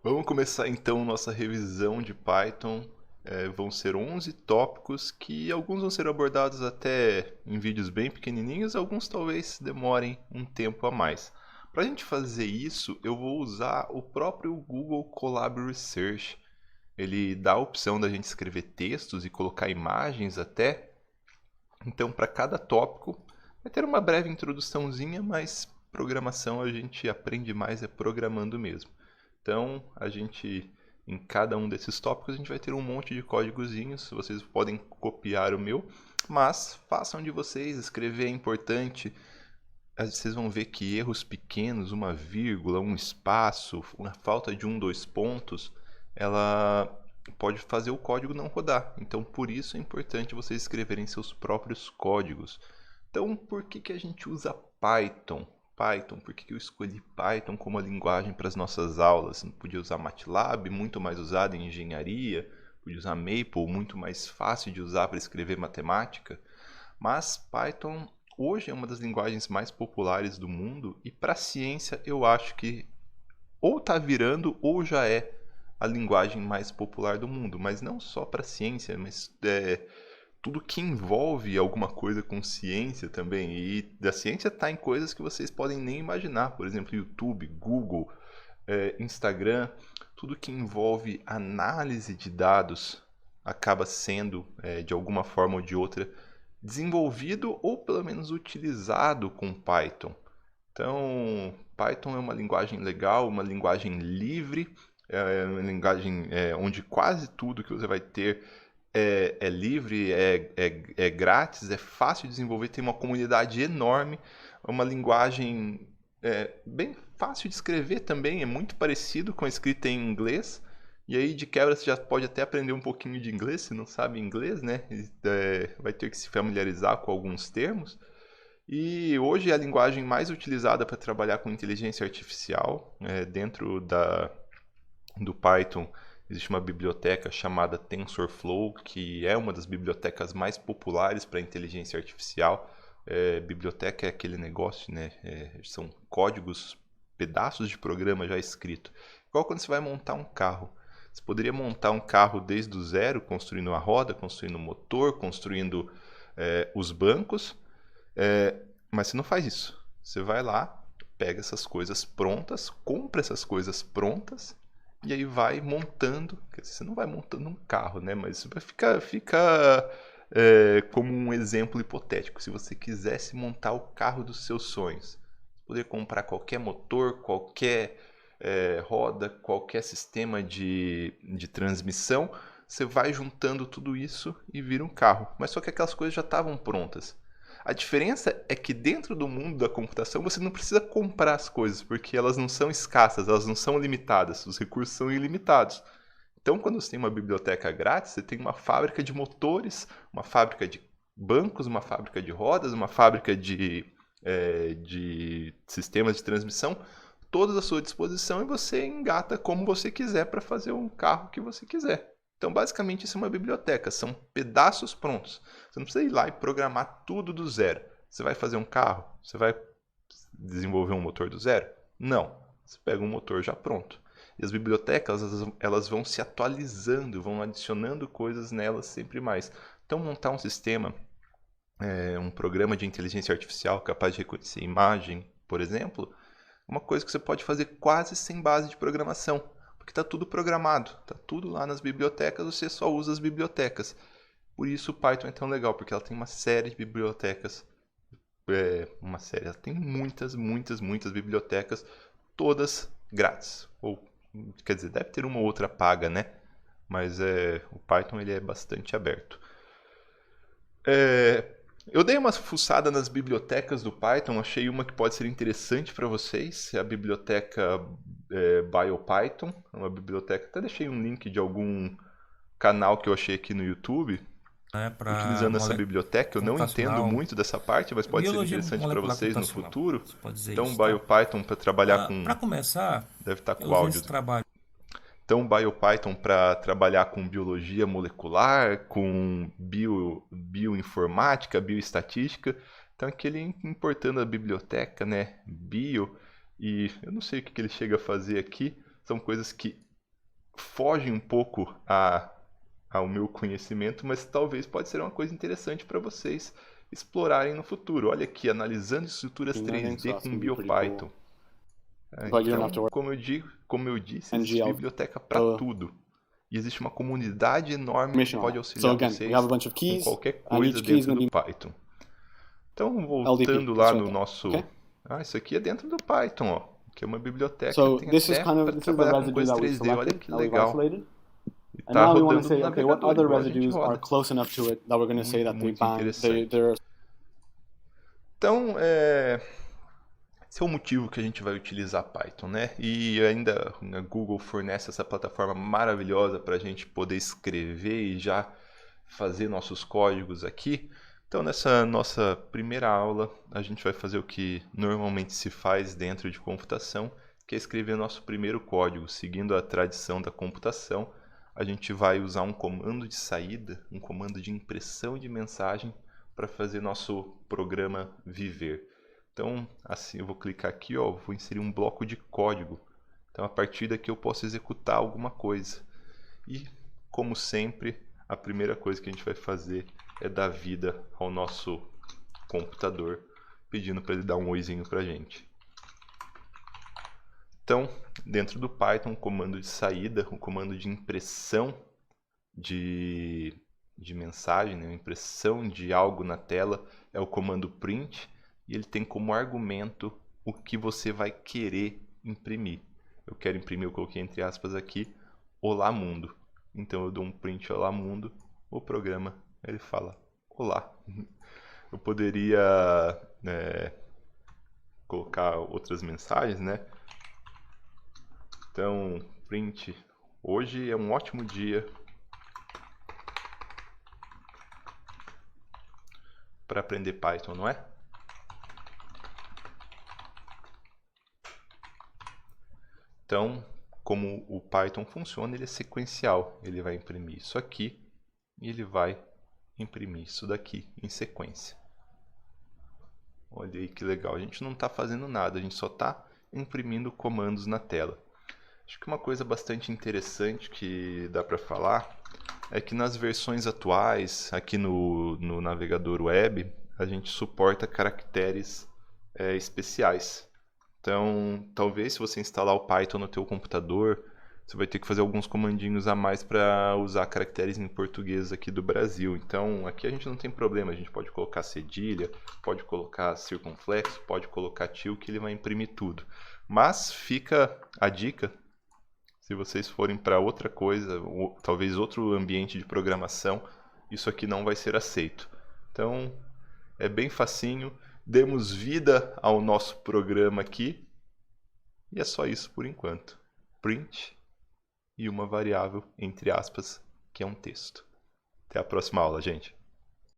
Vamos começar então nossa revisão de Python. Vão ser 11 tópicos que alguns vão ser abordados até em vídeos bem pequenininhos, alguns talvez demorem um tempo a mais. Para a gente fazer isso, eu vou usar o próprio Google Colab Research. Ele dá a opção da gente escrever textos e colocar imagens até. Então, para cada tópico, vai ter uma breve introduçãozinha, mas programação a gente aprende mais programando mesmo. Então, em cada um desses tópicos, a gente vai ter um monte de códigozinhos. Vocês podem copiar o meu, mas façam de vocês. Escrever é importante. Vocês vão ver que erros pequenos, uma vírgula, um espaço, uma falta de um, dois pontos, ela pode fazer o código não rodar. Então, por isso é importante vocês escreverem seus próprios códigos. Então, por que a gente usa Python? Por que eu escolhi Python como a linguagem para as nossas aulas? Não podia usar MATLAB, muito mais usado em engenharia, podia usar Maple, muito mais fácil de usar para escrever matemática. Mas Python hoje é uma das linguagens mais populares do mundo e para a ciência eu acho que ou está virando ou já é a linguagem mais popular do mundo. Mas não só para a ciência, mas tudo que envolve alguma coisa com ciência também. E da ciência está em coisas que vocês podem nem imaginar. Por exemplo, YouTube, Google, Instagram. Tudo que envolve análise de dados acaba sendo, de alguma forma ou de outra, desenvolvido ou pelo menos utilizado com Python. Então, Python é uma linguagem legal, uma linguagem livre, é uma linguagem onde quase tudo que você vai ter é livre, é grátis, é fácil de desenvolver, tem uma comunidade enorme, é uma linguagem bem fácil de escrever também, é muito parecido com a escrita em inglês. E aí, de quebra, você já pode até aprender um pouquinho de inglês, se não sabe inglês, né? Vai ter que se familiarizar com alguns termos. E hoje é a linguagem mais utilizada para trabalhar com inteligência artificial. Dentro do Python existe uma biblioteca chamada TensorFlow, que é uma das bibliotecas mais populares para inteligência artificial. Biblioteca é aquele negócio, né? São códigos, pedaços de programa já escrito. Igual quando você vai montar um carro. Você poderia montar um carro desde o zero, construindo a roda, construindo o motor, construindo os bancos. Mas você não faz isso. Você vai lá, pega essas coisas prontas, compra essas coisas prontas e aí vai montando. Quer dizer, você não vai montando um carro, né? Mas fica como um exemplo hipotético. Se você quisesse montar o carro dos seus sonhos, você poderia comprar qualquer motor, qualquer roda, qualquer sistema de transmissão. Você vai juntando tudo isso e vira um carro. Mas só que aquelas coisas já estavam prontas. A diferença é que dentro do mundo da computação você não precisa comprar as coisas, porque elas não são escassas, elas não são limitadas, os recursos são ilimitados. Então, quando você tem uma biblioteca grátis, você tem uma fábrica de motores, uma fábrica de bancos, uma fábrica de rodas, uma fábrica de sistemas de transmissão, todas à sua disposição e você engata como você quiser para fazer um carro que você quiser. Então, basicamente, isso é uma biblioteca, são pedaços prontos. Você não precisa ir lá e programar tudo do zero. Você vai fazer um carro? Você vai desenvolver um motor do zero? Não. Você pega um motor já pronto. E as bibliotecas, elas vão se atualizando, vão adicionando coisas nelas sempre mais. Então, montar um sistema, um programa de inteligência artificial capaz de reconhecer imagem, por exemplo, é uma coisa que você pode fazer quase sem base de programação. Porque está tudo programado, está tudo lá nas bibliotecas, você só usa as bibliotecas. Por isso o Python é tão legal, porque ela tem uma série de bibliotecas. Ela tem muitas bibliotecas, todas grátis. Ou, quer dizer, deve ter uma ou outra paga, né? Mas o Python ele é bastante aberto. Eu dei uma fuçada nas bibliotecas do Python, achei uma que pode ser interessante para vocês, é a biblioteca BioPython, é uma biblioteca, até deixei um link de algum canal que eu achei aqui no YouTube, Né, para utilizando essa biblioteca. Eu não entendo computacional, muito dessa parte, mas pode ser biologia interessante para molecular vocês no computacional, futuro. você pode dizer Então, isso, tá? BioPython para trabalhar com... Para começar, Deve estar eu com o usei áudio. esse trabalho. Então, BioPython para trabalhar com biologia molecular, com bioinformática, bioestatística. Então, aqui ele importando a biblioteca, né? Bio, e eu não sei o que ele chega a fazer aqui. São coisas que foge um pouco ao meu conhecimento, mas talvez pode ser uma coisa interessante para vocês explorarem no futuro. Olha aqui, analisando estruturas 3D com BioPython. Então, como eu disse, existe biblioteca para tudo. E existe uma comunidade enorme que pode auxiliar vocês com qualquer coisa dentro do Python. Então, voltando lá no nosso... isso aqui é dentro do Python, ó. Que é uma biblioteca que tem até para trabalhar com coisa 3D. Olha que legal. E tá rodando no navegador, igual a gente roda. Muito interessante. Então, esse é o motivo que a gente vai utilizar Python, né? E ainda a Google fornece essa plataforma maravilhosa para a gente poder escrever e já fazer nossos códigos aqui. Então, nessa nossa primeira aula, a gente vai fazer o que normalmente se faz dentro de computação, que é escrever nosso primeiro código. Seguindo a tradição da computação, a gente vai usar um comando de saída, um comando de impressão de mensagem para fazer nosso programa viver. Então, assim, eu vou clicar aqui, ó, vou inserir um bloco de código. Então, a partir daqui eu posso executar alguma coisa. E, como sempre, a primeira coisa que a gente vai fazer é dar vida ao nosso computador, pedindo para ele dar um oizinho para a gente. Então, dentro do Python, o comando de saída, o comando de impressão de mensagem, né, impressão de algo na tela, é o comando print, e ele tem como argumento o que você vai querer imprimir. Eu quero imprimir, eu coloquei entre aspas aqui, Olá Mundo. Então eu dou um print Olá Mundo, o programa ele fala Olá. Eu poderia colocar outras mensagens, né? Então, print, hoje é um ótimo dia para aprender Python, não é? Então, como o Python funciona, ele é sequencial. Ele vai imprimir isso aqui e ele vai imprimir isso daqui em sequência. Olha aí que legal. A gente não está fazendo nada, a gente só está imprimindo comandos na tela. Acho que uma coisa bastante interessante que dá para falar é que nas versões atuais, aqui no navegador web, a gente suporta caracteres especiais. Então, talvez se você instalar o Python no teu computador, você vai ter que fazer alguns comandinhos a mais para usar caracteres em português aqui do Brasil. Então, aqui a gente não tem problema, a gente pode colocar cedilha, pode colocar circunflexo, pode colocar til, que ele vai imprimir tudo. Mas fica a dica, se vocês forem para outra coisa, ou talvez outro ambiente de programação, isso aqui não vai ser aceito. Então, é bem facinho. Demos vida ao nosso programa aqui. E é só isso por enquanto. Print e uma variável, entre aspas, que é um texto. Até a próxima aula, gente.